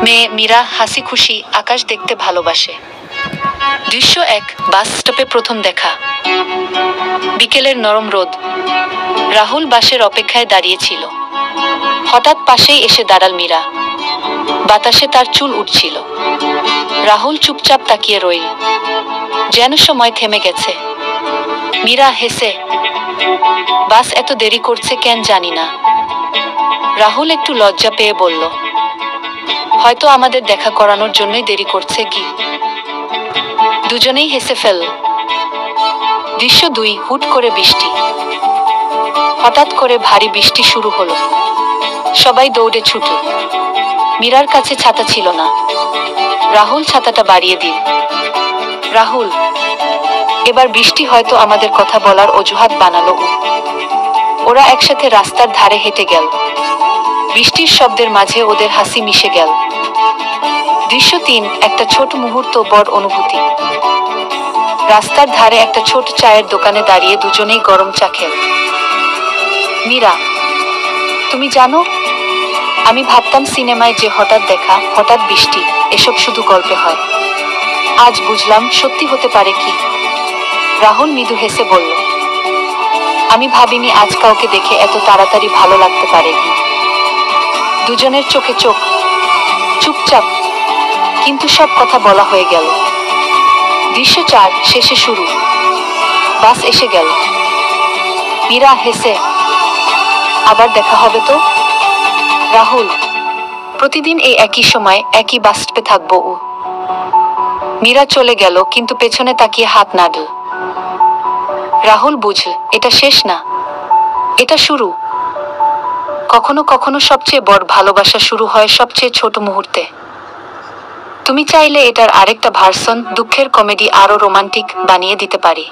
মেয়ে মীরা হাসি খুশি আকাশ দেখতে ভালোবাসে। দৃশ্য 1, বাস স্টপে প্রথম দেখা। বিকেলের নরম রোদ। রাহুল বাসের অপেক্ষায় দাঁড়িয়েছিল। হঠাৎ পাশেই এসে দাঁড়াল মীরা। বাতাসে তার চুল উঠছিল। রাহুল চুপচাপ তাকিয়ে রইল, যেন সময় থেমে গেছে। মীরা হেসে, বাস এত দেরি করছে কেন জানি না। রাহুল একটু লজ্জা পেয়ে বলল, হয়তো আমাদের দেখা করানোর জন্যই দেরি করছে কি। দুজনেই হেসে ফেলল। দৃশ্য 2, হুট করে বৃষ্টি। হঠাৎ করে ভারী বৃষ্টি শুরু হলো। সবাই দৌড়ে ছুটল। মীরার কাছে ছাতা ছিল না। রাহুল ছাতাটা বাড়িয়ে দিল। রাহুল, এবার বৃষ্টি হয়তো আমাদের কথা বলার অজুহাত বানালো। ওরা একসাথে রাস্তার ধারে হেঁটে গেল। বৃষ্টির শব্দের মাঝে ওদের হাসি মিশে গেল। দৃশ্য 3, একটা ছোট মুহূর্ত, বড় অনুভূতি। রাস্তার ধারে একটা ছোট চায়ের দোকানে দাঁড়িয়ে দুজনেই গরম চা খেল। মীরা, তুমি জানো, আমি ভাবতাম সিনেমায় যে হঠাৎ দেখা, হঠাৎ বৃষ্টি, এসব শুধু গল্পে হয়। আজ বুঝলাম সত্যি হতে পারে কি। রাহুল মৃদু হেসে বলল, আমি ভাবিনি আজ কাউকে দেখে এত তাড়াতাড়ি ভালো লাগতে পারে কি। দুজনের চোখে চোখ, চুপচাপ, কিন্তু সব কথা বলা হয়ে গেল। দৃশ্য 4, শেষে শুরু। বাস এসে গেল। মীরা হেসে, আবার দেখা হবে তো। রাহুল, প্রতিদিন এই একই সময় একই বাস স্টপে থাকবো। মীরা চলে গেল, কিন্তু পেছনে তাকিয়ে হাত নাড়ল। রাহুল বুঝল, এটা শেষ না, এটা শুরু। কখনো কখনো সবচেয়ে বড় ভালোবাসা শুরু হয় সবচেয়ে ছোট মুহূর্তে। তুমি চাইলে এটার আরেকটা ভার্সন, দুঃখের কমেডি, আরো রোমান্টিক বানিয়ে দিতে পারি।